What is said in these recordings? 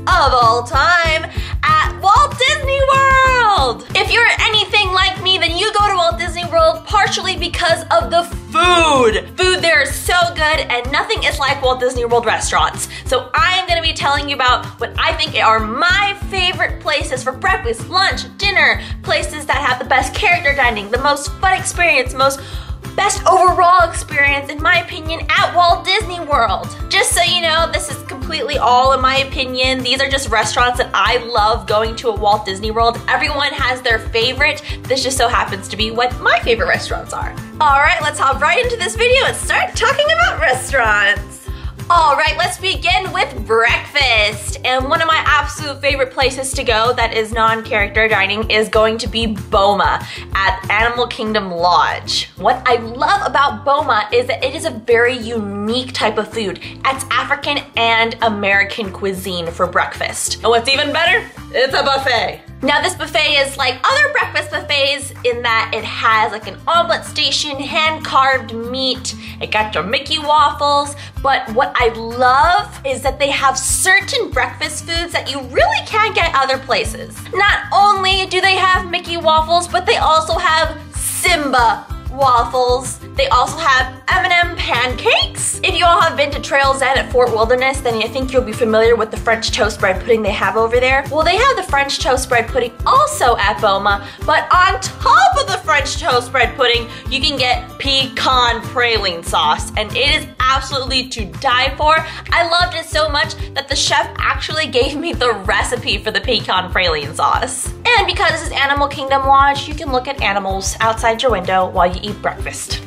of all time at Walt Disney World. If you're anything like me, then you go to Walt Disney World partially because of the food. Food there is so good, and nothing is like Walt Disney World restaurants. So I am going to be telling you about what I think are my favorite places for breakfast, lunch, dinner, places that have the best character dining, the most fun experience, best overall experience, in my opinion, at Walt Disney World. Just so you know, this is completely all in my opinion. These are just restaurants that I love going to at Walt Disney World. Everyone has their favorite. This just so happens to be what my favorite restaurants are. All right, let's hop right into this video and start talking about restaurants. All right, let's begin with breakfast. And one of my absolute favorite places to go that is non-character dining is going to be Boma at Animal Kingdom Lodge. What I love about Boma is that it is a very unique type of food. It's African and American cuisine for breakfast. And what's even better? It's a buffet. Now this buffet is like other breakfast buffets in that it has like an omelet station, hand-carved meat, it got your Mickey waffles, but what I love is that they have certain breakfast foods that you really can't get other places. Not only do they have Mickey waffles, but they also have Simba waffles. They also have M&M pancakes. If you all have been to Trails End at Fort Wilderness, then I think you'll be familiar with the French toast bread pudding they have over there. Well, they have the French toast bread pudding also at Boma, but on top of the French toast bread pudding, you can get pecan praline sauce, and it is absolutely to die for. I loved it so much that the chef actually gave me the recipe for the pecan praline sauce. And because this is Animal Kingdom Lodge, you can look at animals outside your window while you eat breakfast.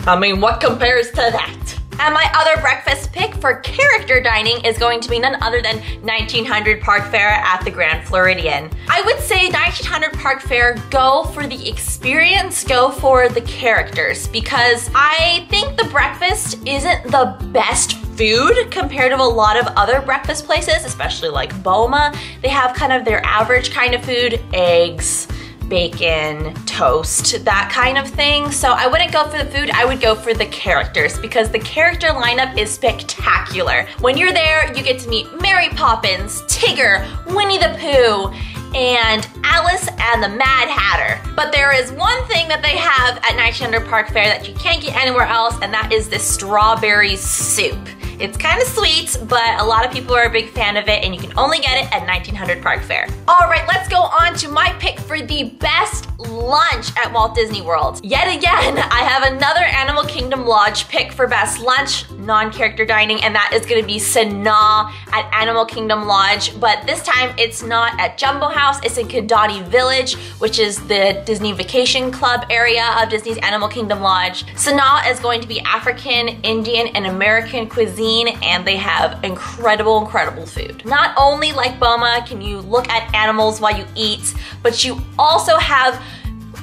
I mean, what compares to that? And my other breakfast pick for character dining is going to be none other than 1900 Park Fare at the Grand Floridian. I would say 1900 Park Fare, go for the experience, go for the characters, because I think the breakfast isn't the best food compared to a lot of other breakfast places, especially like Boma. They have kind of their average kind of food, eggs, bacon, toast, that kind of thing. So I wouldn't go for the food, I would go for the characters, because the character lineup is spectacular. When you're there, you get to meet Mary Poppins, Tigger, Winnie the Pooh, and Alice and the Mad Hatter. But there is one thing that they have at 1900 Park Fare that you can't get anywhere else, and that is this strawberry soup. It's kind of sweet, but a lot of people are a big fan of it, and you can only get it at 1900 Park Fare. All right, let's go on to my pick for the best lunch at Walt Disney World. Yet again, I have another Animal Kingdom Lodge pick for best lunch, non-character dining, and that is gonna be Sanaa at Animal Kingdom Lodge, but this time it's not at Jumbo House, it's in Kidani Village, which is the Disney Vacation Club area of Disney's Animal Kingdom Lodge. Sanaa is going to be African, Indian, and American cuisine, and they have incredible food. Not only like Boma can you look at animals while you eat, but you also have,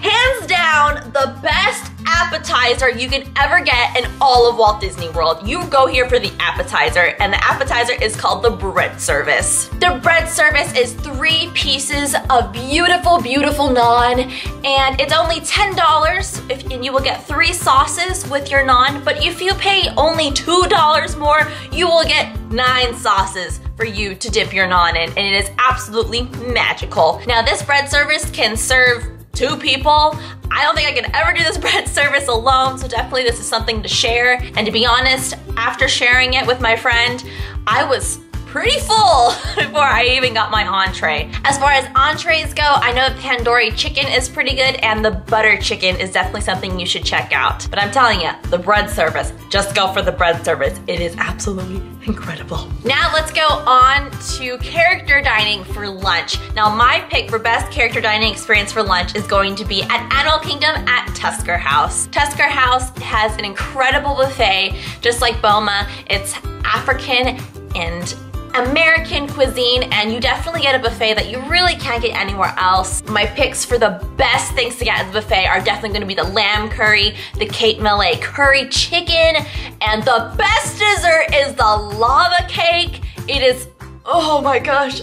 hands down, the best appetizer you can ever get in all of Walt Disney World. You go here for the appetizer, and the appetizer is called the bread service. The bread service is 3 pieces of beautiful naan, and it's only $10 and you will get 3 sauces with your naan, but if you pay only $2 more, you will get 9 sauces for you to dip your naan in, and it is absolutely magical. Now this bread service can serve 2 people. I don't think I could ever do this bread service alone, so definitely this is something to share. And to be honest, after sharing it with my friend, I was pretty full before I even got my entree. As far as entrees go, I know the tandoori chicken is pretty good, and the butter chicken is definitely something you should check out. But I'm telling you, the bread service, just go for the bread service. It is absolutely incredible. Now let's go on to character dining for lunch. Now my pick for best character dining experience for lunch is going to be at Animal Kingdom at Tusker House. Tusker House has an incredible buffet, just like Boma. It's African and American cuisine, and you definitely get a buffet that you really can't get anywhere else. My picks for the best things to get at the buffet are definitely going to be the lamb curry, the Cape Malay curry chicken, and the best dessert is the lava cake. It is, oh my gosh,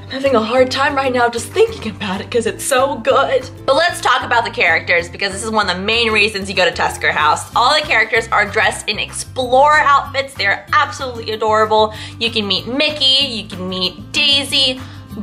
I'm having a hard time right now just thinking about it because it's so good. But let's talk about the characters because this is one of the main reasons you go to Tusker House. All the characters are dressed in explorer outfits. They're absolutely adorable. You can meet Mickey, you can meet Daisy,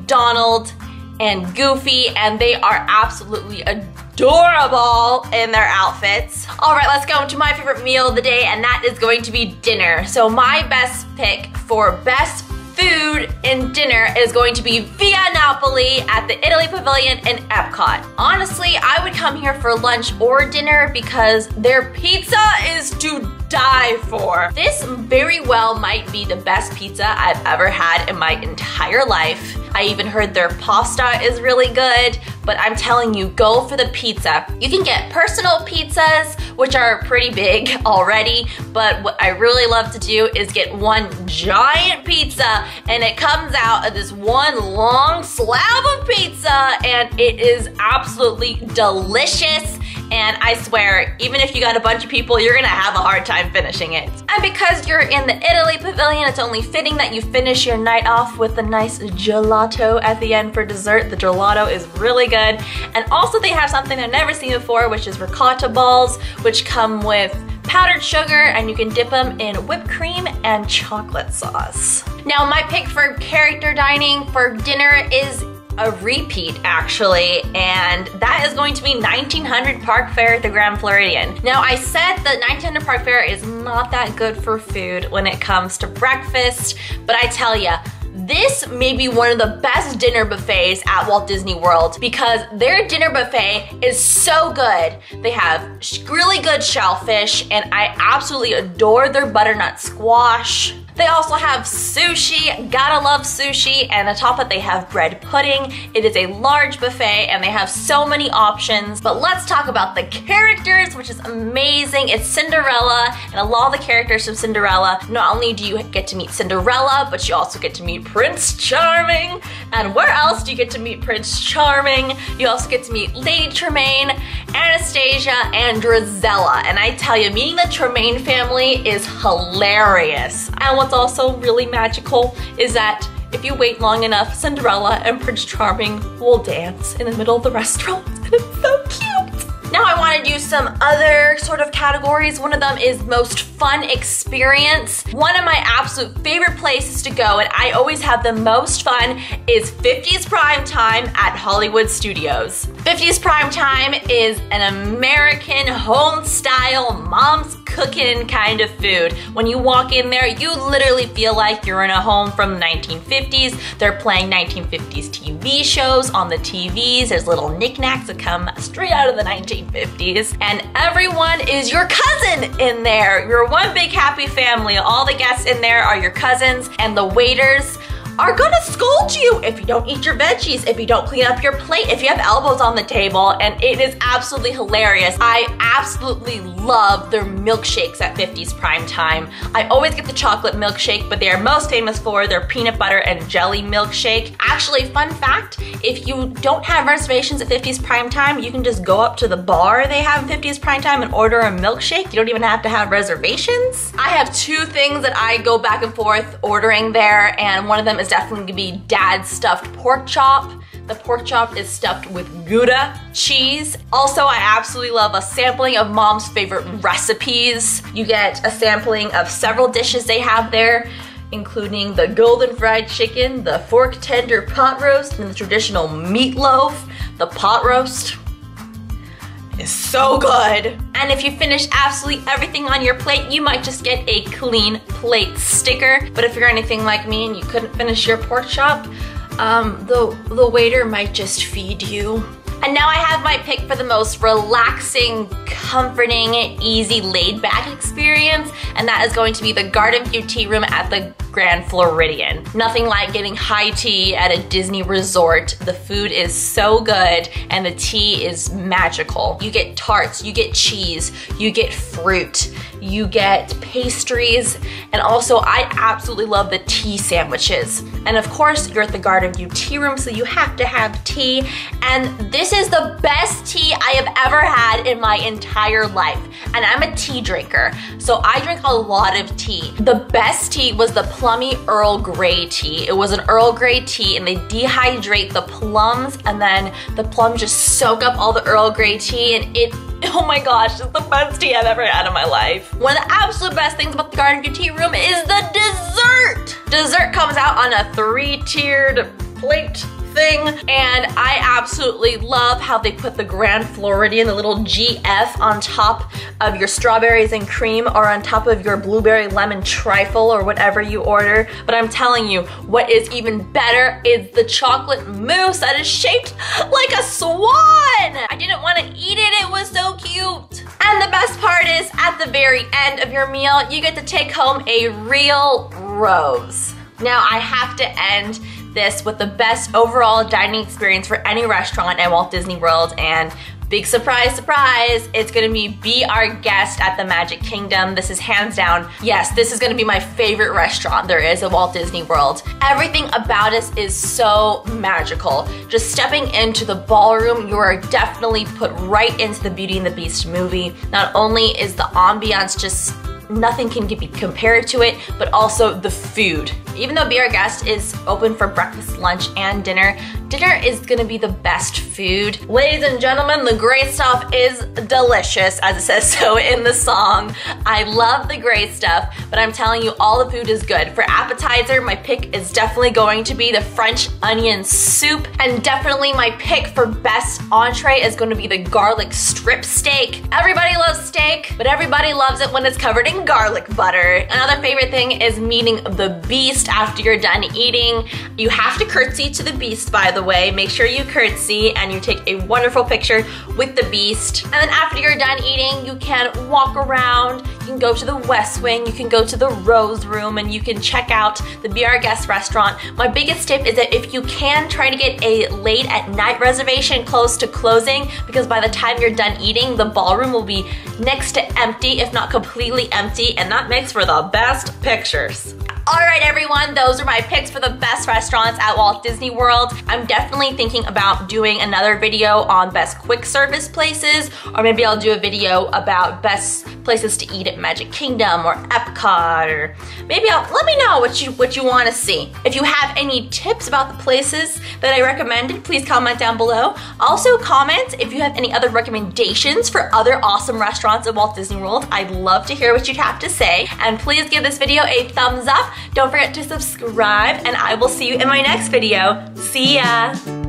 Donald, and Goofy, and they are absolutely adorable in their outfits. All right, let's go into my favorite meal of the day, and that is going to be dinner. So my best pick for best food and dinner is going to be Via Napoli at the Italy Pavilion in Epcot. Honestly, I would come here for lunch or dinner because their pizza is to die for. This very well might be the best pizza I've ever had in my entire life. I even heard their pasta is really good, but I'm telling you, go for the pizza. You can get personal pizzas, which are pretty big already, but what I really love to do is get one giant pizza, and it comes out of this one long slab of pizza, and it is absolutely delicious. And I swear, even if you got a bunch of people, you're gonna have a hard time finishing it. And because you're in the Italy Pavilion, it's only fitting that you finish your night off with a nice gelato at the end for dessert. The gelato is really good. And also they have something I've never seen before, which is ricotta balls, which come with powdered sugar, and you can dip them in whipped cream and chocolate sauce. Now my pick for character dining for dinner is a repeat actually, and that is going to be 1900 Park Fare at the Grand Floridian. Now I said that 1900 Park Fare is not that good for food when it comes to breakfast, but I tell ya, this may be one of the best dinner buffets at Walt Disney World because their dinner buffet is so good. They have really good shellfish, and I absolutely adore their butternut squash. They also have sushi, gotta love sushi, and on top of it they have bread pudding. It is a large buffet and they have so many options. But let's talk about the characters, which is amazing. It's Cinderella, and a lot of the characters from Cinderella, not only do you get to meet Cinderella, but you also get to meet Prince Charming. And where else do you get to meet Prince Charming? You also get to meet Lady Tremaine, Anastasia, and Drizella. And I tell you, meeting the Tremaine family is hilarious. And what's also really magical is that if you wait long enough, Cinderella and Prince Charming will dance in the middle of the restaurant, and it's so cute. Now I want to do some other sort of categories. One of them is most fun experience. One of my absolute favorite places to go, and I always have the most fun, is 50s Prime Time at Hollywood Studios. 50s Prime Time is an American home-style, mom's cooking kind of food. When you walk in there, you literally feel like you're in a home from the 1950s. They're playing 1950s TV shows on the TVs. There's little knickknacks that come straight out of the 1950s. And everyone is your cousin in there. You're one big happy family. All the guests in there are your cousins, and the waiters are gonna scold you if you don't eat your veggies, if you don't clean up your plate, if you have elbows on the table, and it is absolutely hilarious. I absolutely love their milkshakes at 50s Prime Time. I always get the chocolate milkshake, but they are most famous for their peanut butter and jelly milkshake. Actually, fun fact, if you don't have reservations at 50s Prime Time, you can just go up to the bar they have in 50s Prime Time and order a milkshake. You don't even have to have reservations. I have two things that I go back and forth ordering there, and one of them is definitely gonna be Dad's stuffed pork chop. The pork chop is stuffed with Gouda cheese. Also, I absolutely love a sampling of Mom's favorite recipes. You get a sampling of several dishes they have there, including the golden fried chicken, the fork tender pot roast, and the traditional meatloaf. The pot roast is so good. And if you finish absolutely everything on your plate, you might just get a clean plate sticker. But if you're anything like me and you couldn't finish your pork chop, the waiter might just feed you. And now I have my pick for the most relaxing, comforting, easy, laid-back experience, and that is going to be the Garden View Tea Room at the Grand Floridian. Nothing like getting high tea at a Disney resort. The food is so good and the tea is magical. You get tarts, you get cheese, you get fruit, you get pastries, and also I absolutely love the tea sandwiches. And of course, you're at the Garden View Tea Room, so you have to have tea. And this is the best tea I have ever had in my entire life. and I'm a tea drinker, so I drink a lot of tea. The best tea was the plummy Earl Grey tea. It was an Earl Grey tea, and they dehydrate the plums, and then the plums just soak up all the Earl Grey tea, and oh my gosh, it's the best tea I've ever had in my life. One of the absolute best things about the Garden View Tea Room is the dessert. Dessert comes out on a 3-tiered plate thing, and I absolutely love how they put the Grand Floridian, the little GF, on top of your strawberries and cream, or on top of your blueberry lemon trifle, or whatever you order. But I'm telling you, what is even better is the chocolate mousse that is shaped like a swan. I didn't want to eat it, it was so cute. And the best part is, at the very end of your meal, you get to take home a real rose. Now, I have to end this with the best overall dining experience for any restaurant at Walt Disney World, and big surprise, surprise, it's gonna be Our Guest at the Magic Kingdom. This is hands down, yes, this is gonna be my favorite restaurant there is at Walt Disney World. Everything about us is so magical. Just stepping into the ballroom, you are definitely put right into the Beauty and the Beast movie. Not only is the ambiance just nothing can be compared to it, but also the food. Even though Be Our Guest is open for breakfast, lunch, and dinner, dinner is gonna be the best food. Ladies and gentlemen, the great stuff is delicious, as it says so in the song. I love the great stuff, but I'm telling you, all the food is good. For appetizer, my pick is definitely going to be the French onion soup, and definitely my pick for best entree is going to be the garlic strip steak. Everybody loves steak, but everybody loves it when it's covered in garlic butter. Another favorite thing is meeting the Beast after you're done eating. You have to curtsy to the Beast, by the way. Make sure you curtsy and you take a wonderful picture with the Beast. And then after you're done eating, you can walk around, you can go to the West Wing, you can go to the Rose Room, and you can check out the Be Our Guest restaurant. My biggest tip is that if you can, try to get a late at night reservation close to closing, because by the time you're done eating, the ballroom will be next to empty, if not completely empty, and that makes for the best pictures. Alright everyone, those are my picks for the best restaurants at Walt Disney World. I'm definitely thinking about doing another video on best quick service places, or maybe I'll do a video about best places to eat at Magic Kingdom or Epcot, or maybe let me know what you want to see. If you have any tips about the places that I recommended, please comment down below. Also comment if you have any other recommendations for other awesome restaurants at Walt Disney World. I'd love to hear what you'd have to say, and please give this video a thumbs up. Don't forget to subscribe, and I will see you in my next video. See ya!